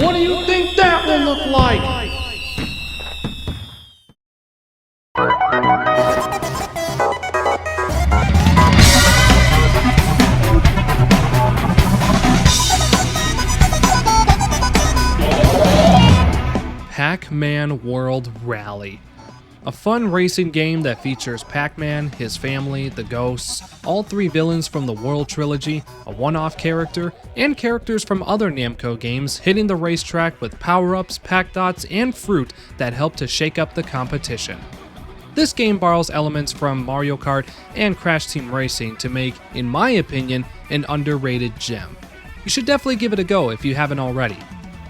What do you think that will look like? Pac-Man World Rally. A fun racing game that features Pac-Man, his family, the ghosts, all three villains from the World Trilogy, a one-off character, and characters from other Namco games hitting the racetrack with power-ups, pack dots, and fruit that help to shake up the competition. This game borrows elements from Mario Kart and Crash Team Racing to make, in my opinion, an underrated gem. You should definitely give it a go if you haven't already.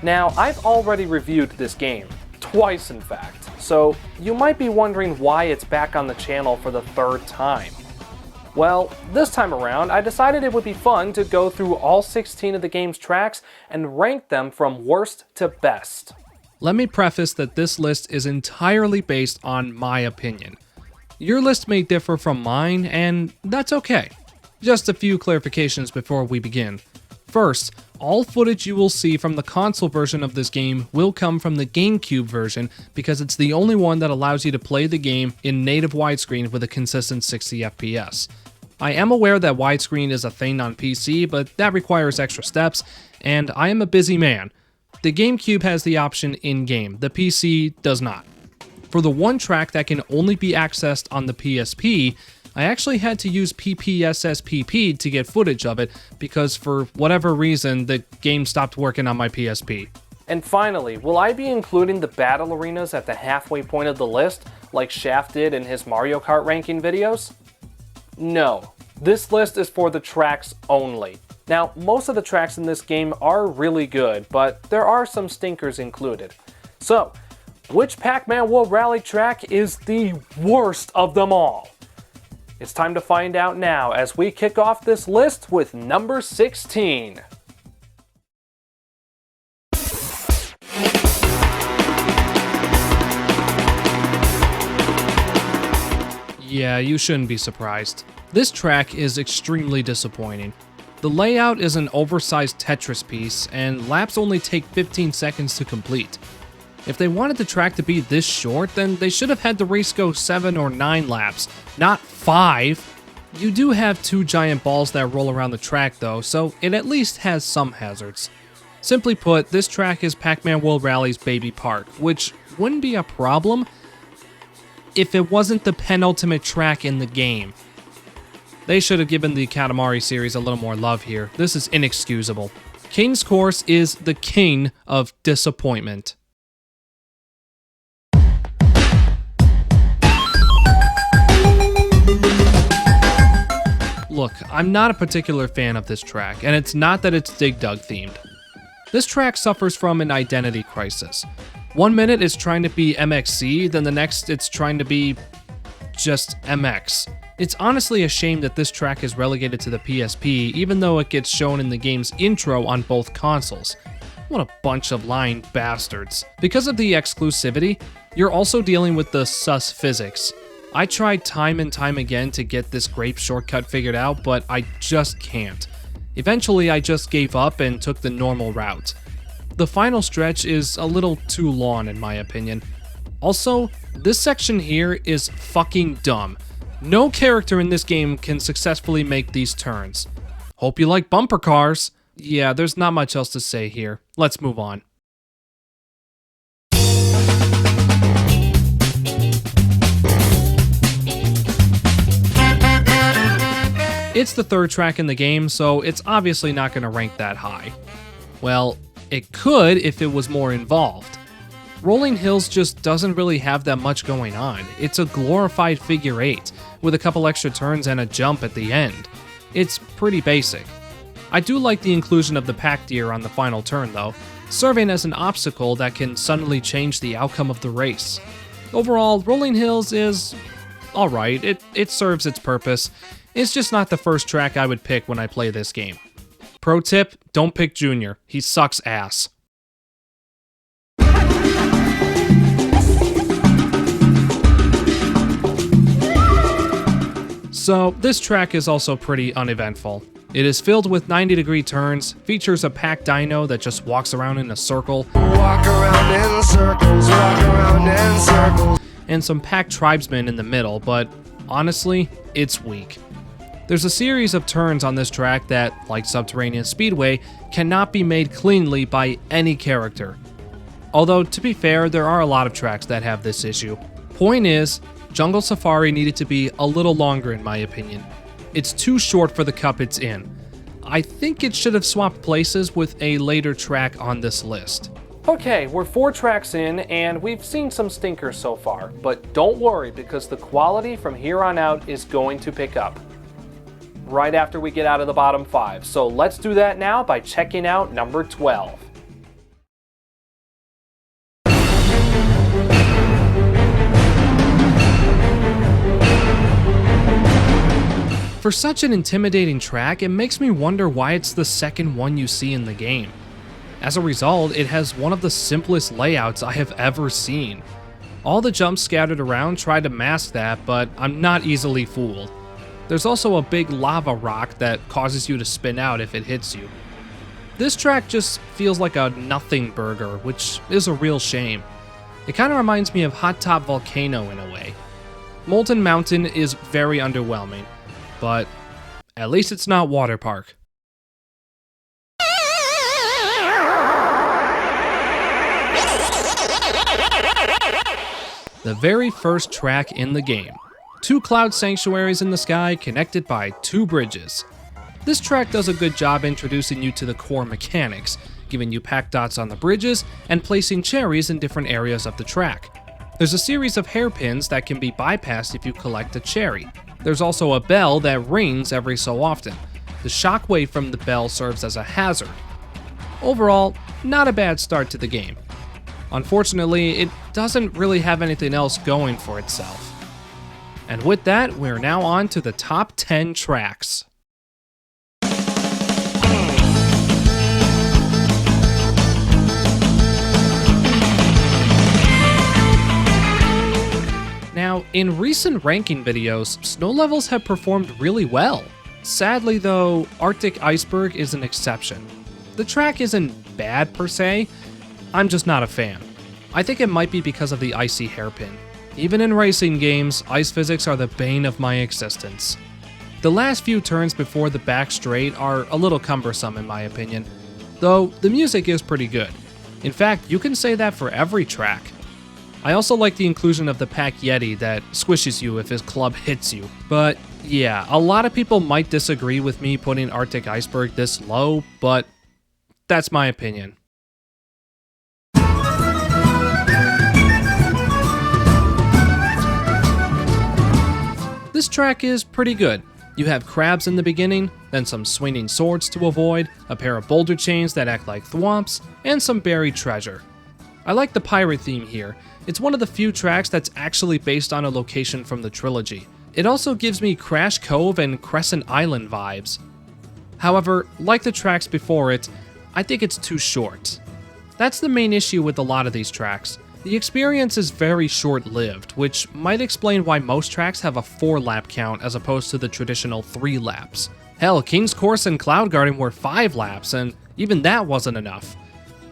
Now, I've already reviewed this game, twice in fact, so you might be wondering why it's back on the channel for the third time. Well, this time around, I decided it would be fun to go through all 16 of the game's tracks and rank them from worst to best. Let me preface that this list is entirely based on my opinion. Your list may differ from mine, and that's okay. Just a few clarifications before we begin. First, all footage you will see from the console version of this game will come from the GameCube version because it's the only one that allows you to play the game in native widescreen with a consistent 60 FPS. I am aware that widescreen is a thing on PC, but that requires extra steps, and I am a busy man. The GameCube has the option in-game, the PC does not. For the one track that can only be accessed on the PSP, I actually had to use PPSSPP to get footage of it because for whatever reason the game stopped working on my PSP. And finally, will I be including the battle arenas at the halfway point of the list like Shaft did in his Mario Kart ranking videos? No, this list is for the tracks only. Now, most of the tracks in this game are really good, but there are some stinkers included. So, which Pac-Man World Rally track is the worst of them all? It's time to find out now as we kick off this list with number 16. Yeah, you shouldn't be surprised. This track is extremely disappointing. The layout is an oversized Tetris piece, and laps only take 15 seconds to complete. If they wanted the track to be this short, then they should have had the race go 7 or 9 laps, not 5. You do have 2 giant balls that roll around the track though, so it at least has some hazards. Simply put, this track is Pac-Man World Rally's baby park, which wouldn't be a problem if it wasn't the penultimate track in the game. They should have given the Katamari series a little more love here. This is inexcusable. King's Course is the king of disappointment. Look, I'm not a particular fan of this track, and it's not that it's Dig Dug themed. This track suffers from an identity crisis. One minute it's trying to be MXC, then the next it's trying to be just MX. It's honestly a shame that this track is relegated to the PSP, even though it gets shown in the game's intro on both consoles. What a bunch of lying bastards. Because of the exclusivity, you're also dealing with the sus physics. I tried time and time again to get this grape shortcut figured out, but I just can't. Eventually, I just gave up and took the normal route. The final stretch is a little too long in my opinion. Also, this section here is fucking dumb. No character in this game can successfully make these turns. Hope you like bumper cars. Yeah, there's not much else to say here. Let's move on. It's the third track in the game, so it's obviously not going to rank that high. Well, it could if it was more involved. Rolling Hills just doesn't really have that much going on. It's a glorified figure 8, with a couple extra turns and a jump at the end. It's pretty basic. I do like the inclusion of the pack deer on the final turn though, serving as an obstacle that can suddenly change the outcome of the race. Overall, Rolling Hills is alright, it serves its purpose. It's just not the first track I would pick when I play this game. Pro tip, don't pick Junior, he sucks ass. So, this track is also pretty uneventful. It is filled with 90-degree turns, features a packed dyno that just walks around in a circle, Walk around in circles, walk around in circles. and some packed tribesmen in the middle, but honestly, it's weak. There's a series of turns on this track that, like Subterranean Speedway, cannot be made cleanly by any character. Although, to be fair, there are a lot of tracks that have this issue. Point is, Jungle Safari needed to be a little longer in my opinion. It's too short for the cup it's in. I think it should have swapped places with a later track on this list. Okay, we're 4 tracks in, and we've seen some stinkers so far, but don't worry because the quality from here on out is going to pick up right after we get out of the bottom 5. So let's do that now by checking out number 12. For such an intimidating track, it makes me wonder why it's the second one you see in the game. As a result, it has one of the simplest layouts I have ever seen. All the jumps scattered around try to mask that, but I'm not easily fooled. There's also a big lava rock that causes you to spin out if it hits you. This track just feels like a nothing burger, which is a real shame. It kind of reminds me of Hot Top Volcano in a way. Molten Mountain is very underwhelming, but at least it's not Water Park. The very first track in the game. 2 cloud sanctuaries in the sky connected by 2 bridges. This track does a good job introducing you to the core mechanics, giving you pack dots on the bridges and placing cherries in different areas of the track. There's a series of hairpins that can be bypassed if you collect a cherry. There's also a bell that rings every so often. The shockwave from the bell serves as a hazard. Overall, not a bad start to the game. Unfortunately, it doesn't really have anything else going for itself. And with that, we're now on to the top 10 tracks. Now, in recent ranking videos, snow levels have performed really well. Sadly though, Arctic Iceberg is an exception. The track isn't bad per se, I'm just not a fan. I think it might be because of the icy hairpin. Even in racing games, ice physics are the bane of my existence. The last few turns before the back straight are a little cumbersome in my opinion, though the music is pretty good. In fact, you can say that for every track. I also like the inclusion of the Pack Yeti that squishes you if his club hits you. But yeah, a lot of people might disagree with me putting Arctic Iceberg this low, but that's my opinion. This track is pretty good. You have crabs in the beginning, then some swinging swords to avoid, a pair of boulder chains that act like thwomps, and some buried treasure. I like the pirate theme here. It's one of the few tracks that's actually based on a location from the trilogy. It also gives me Crash Cove and Crescent Island vibes. However, like the tracks before it, I think it's too short. That's the main issue with a lot of these tracks. The experience is very short-lived, which might explain why most tracks have a 4-lap count as opposed to the traditional 3 laps. Hell, King's Course and Cloud Garden were 5 laps, and even that wasn't enough.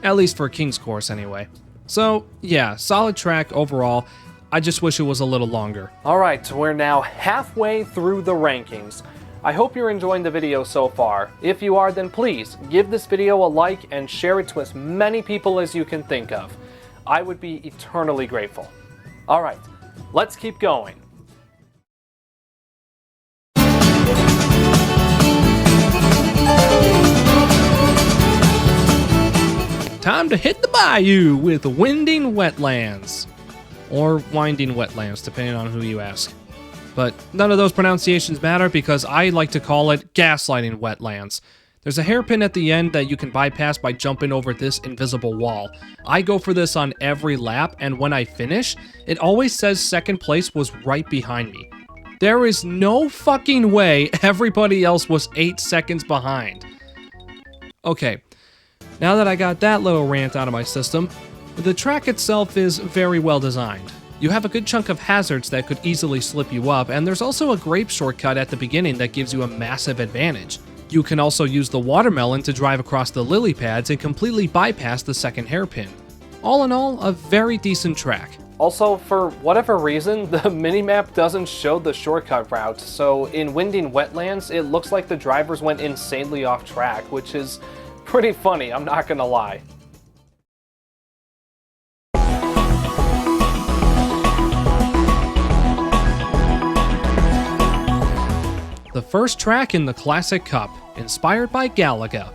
At least for King's Course anyway. So, yeah, solid track overall. I just wish it was a little longer. Alright, we're now halfway through the rankings. I hope you're enjoying the video so far. If you are, then please give this video a like and share it to as many people as you can think of. I would be eternally grateful. Alright, let's keep going. Time to hit the bayou with Winding Wetlands. Or Winding Wetlands, depending on who you ask. But none of those pronunciations matter because I like to call it Gaslighting Wetlands. There's a hairpin at the end that you can bypass by jumping over this invisible wall. I go for this on every lap, and when I finish, it always says second place was right behind me. There is no fucking way everybody else was 8 seconds behind. Okay, now that I got that little rant out of my system, the track itself is very well designed. You have a good chunk of hazards that could easily slip you up, and there's also a grape shortcut at the beginning that gives you a massive advantage. You can also use the watermelon to drive across the lily pads and completely bypass the second hairpin. All in all, a very decent track. Also, for whatever reason, the minimap doesn't show the shortcut route, so in winding wetlands, it looks like the drivers went insanely off track, which is pretty funny, I'm not gonna lie. The first track in the Classic Cup, inspired by Galaga.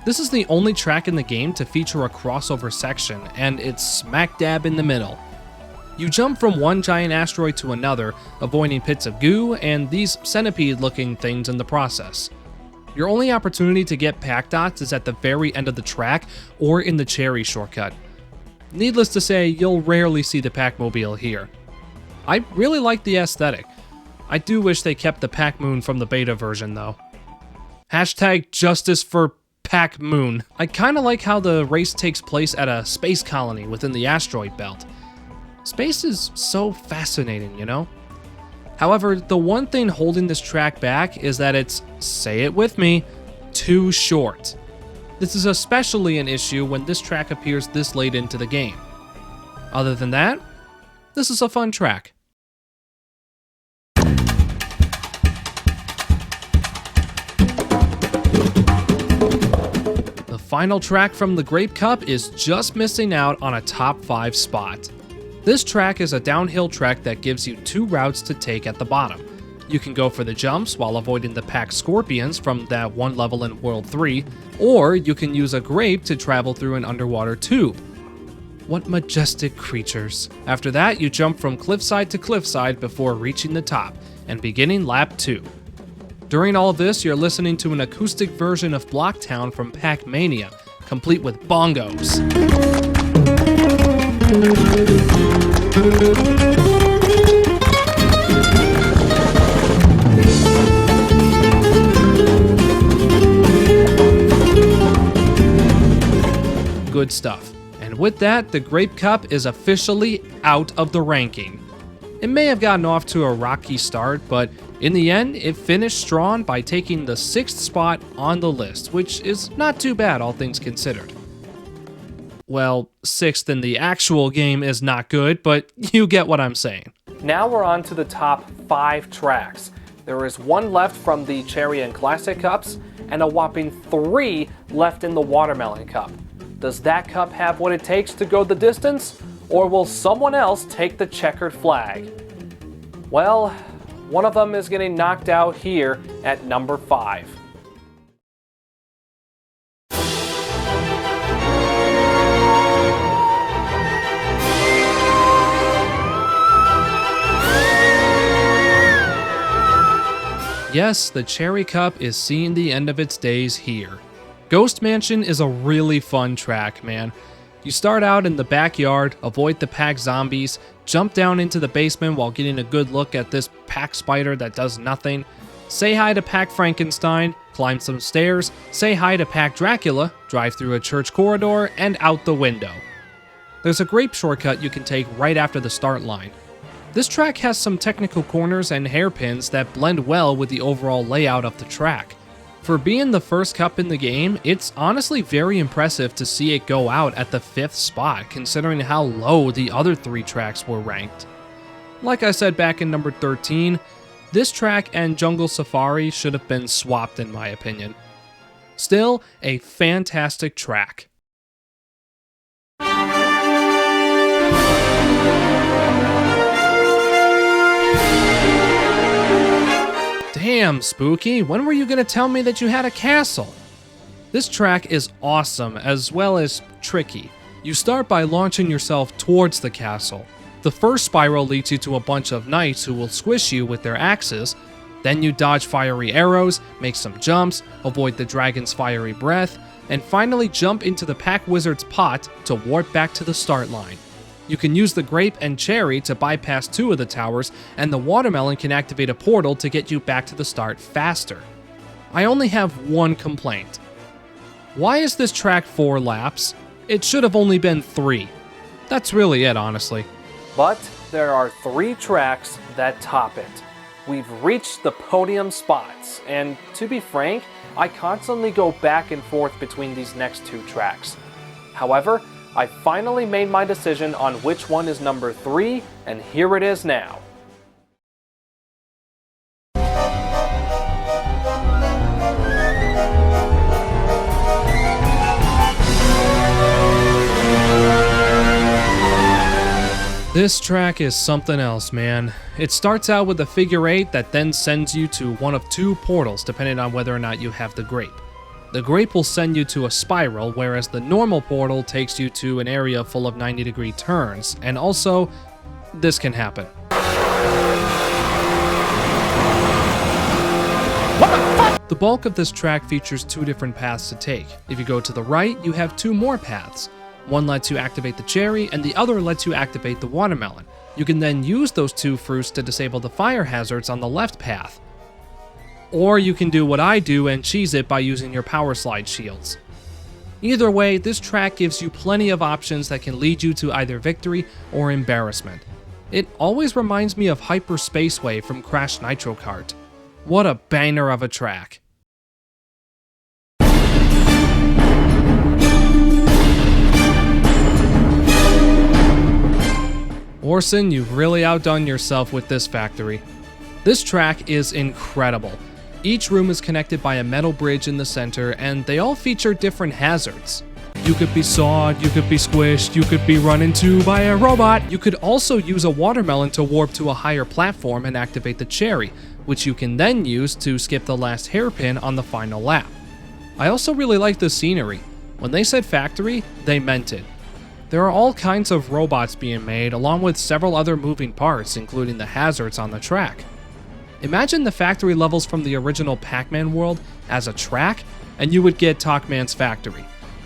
This is the only track in the game to feature a crossover section, and it's smack dab in the middle. You jump from one giant asteroid to another, avoiding pits of goo and these centipede-looking things in the process. Your only opportunity to get Pac Dots is at the very end of the track or in the Cherry shortcut. Needless to say, you'll rarely see the Pac-Mobile here. I really like the aesthetic. I do wish they kept the Pac-Moon from the beta version though. Hashtag justice for Pac-Moon. I kinda like how the race takes place at a space colony within the asteroid belt. Space is so fascinating, you know? However, the one thing holding this track back is that it's, say it with me, too short. This is especially an issue when this track appears this late into the game. Other than that, this is a fun track. The final track from the Grape Cup is just missing out on a top 5 spot. This track is a downhill track that gives you 2 routes to take at the bottom. You can go for the jumps while avoiding the packed scorpions from that one level in World 3, or you can use a grape to travel through an underwater tube. What majestic creatures. After that, you jump from cliffside to cliffside before reaching the top and beginning lap 2. During all of this, you're listening to an acoustic version of Blocktown from Pac-Mania, complete with bongos. Good stuff. And with that, the Grape Cup is officially out of the ranking. It may have gotten off to a rocky start, but in the end, it finished strong by taking the 6th spot on the list, which is not too bad, all things considered. Well, 6th in the actual game is not good, but you get what I'm saying. Now we're on to the top 5 tracks. There is 1 left from the Cherry and Classic Cups, and a whopping 3 left in the Watermelon Cup. Does that cup have what it takes to go the distance, or will someone else take the checkered flag? Well, one of them is getting knocked out here at number 5. Yes, the Cherry Cup is seeing the end of its days here. Ghost Mansion is a really fun track, man. You start out in the backyard, avoid the pack zombies, jump down into the basement while getting a good look at this pack spider that does nothing, say hi to Pack Frankenstein, climb some stairs, say hi to Pack Dracula, drive through a church corridor, and out the window. There's a grape shortcut you can take right after the start line. This track has some technical corners and hairpins that blend well with the overall layout of the track. For being the first cup in the game, it's honestly very impressive to see it go out at the 5th spot, considering how low the other 3 tracks were ranked. Like I said back in number 13, this track and Jungle Safari should have been swapped in my opinion. Still, a fantastic track. Damn, Spooky, when were you gonna tell me that you had a castle? This track is awesome as well as tricky. You start by launching yourself towards the castle. The first spiral leads you to a bunch of knights who will squish you with their axes. Then you dodge fiery arrows, make some jumps, avoid the dragon's fiery breath, and finally jump into the Pack Wizard's pot to warp back to the start line. You can use the grape and cherry to bypass 2 of the towers, and the watermelon can activate a portal to get you back to the start faster. I only have one complaint. Why is this track 4 laps? It should have only been 3. That's really it, honestly. But there are 3 tracks that top it. we've reached the podium spots, and to be frank, I constantly go back and forth between these next two tracks. However, I finally made my decision on which one is number 3, and here it is now. This track is something else, man. It starts out with a figure 8 that then sends you to one of 2 portals depending on whether or not you have the grape. The grape will send you to a spiral, whereas the normal portal takes you to an area full of 90-degree turns, and also, this can happen. The bulk of this track features 2 different paths to take. If you go to the right, you have 2 more paths. One lets you activate the cherry, and the other lets you activate the watermelon. You can then use those 2 fruits to disable the fire hazards on the left path. Or you can do what I do and cheese it by using your power slide shields. Either way, this track gives you plenty of options that can lead you to either victory or embarrassment. It always reminds me of Hyper Spaceway from Crash Nitro Kart. What a banger of a track. Orson, you've really outdone yourself with this factory. This track is incredible. Each room is connected by a metal bridge in the center, and they all feature different hazards. You could be sawed, you could be squished, you could be run into by a robot. You could also use a watermelon to warp to a higher platform and activate the cherry, which you can then use to skip the last hairpin on the final lap. I also really like the scenery. When they said factory, they meant it. There are all kinds of robots being made, along with several other moving parts, including the hazards on the track. Imagine the factory levels from the original Pac-Man World as a track, and you would get Talkman's Factory.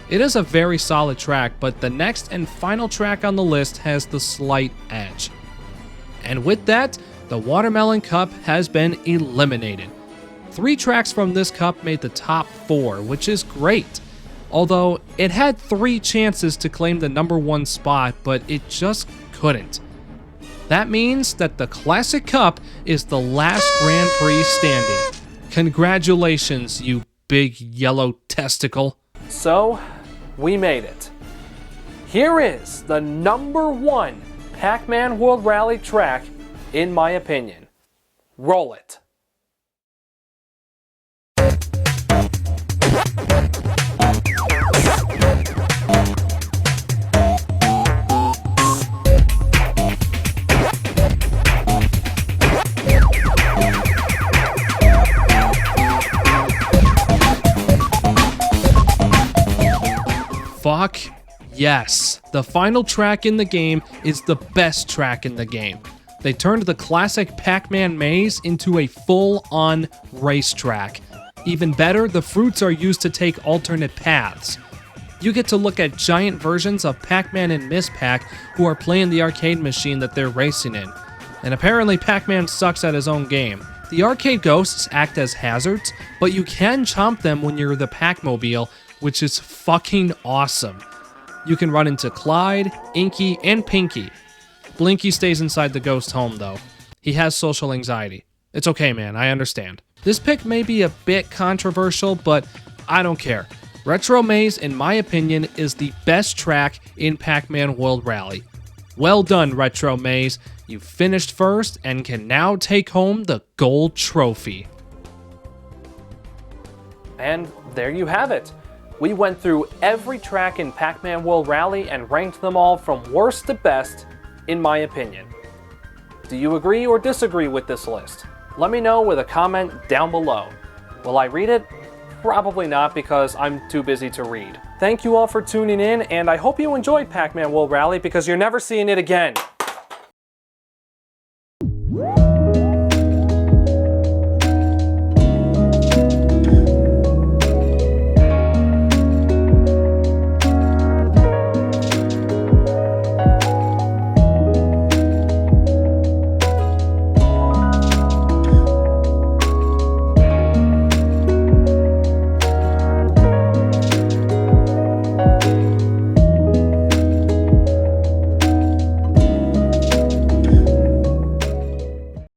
It is a very solid track, but the next and final track on the list has the slight edge. And with that, the Watermelon Cup has been eliminated. 3 tracks from this cup made the top 4, which is great. Although, it had 3 chances to claim the number 1 spot, but it just couldn't. That means that the Classic Cup is the last Grand Prix standing. Congratulations, you big yellow testicle. So, we made it. Here is the number 1 Pac-Man World Rally track, in my opinion. Roll it. Fuck yes. The final track in the game is the best track in the game. They turned the classic Pac-Man maze into a full-on racetrack. Even better, the fruits are used to take alternate paths. You get to look at giant versions of Pac-Man and Miss Pac who are playing the arcade machine that they're racing in. And apparently Pac-Man sucks at his own game. The arcade ghosts act as hazards, but you can chomp them when you're the Pac-Mobile, which is fucking awesome. You can run into Clyde, Inky, and Pinky. Blinky stays inside the ghost home though. He has social anxiety. It's okay, man, I understand. This pick may be a bit controversial, but I don't care. Retro Maze, in my opinion, is the best track in Pac-Man World Rally. Well done, Retro Maze. You finished first and can now take home the gold trophy. And there you have it. We went through every track in Pac-Man World Rally and ranked them all from worst to best, in my opinion. Do you agree or disagree with this list? Let me know with a comment down below. Will I read it? Probably not, because I'm too busy to read. Thank you all for tuning in, and I hope you enjoyed Pac-Man World Rally, because you're never seeing it again.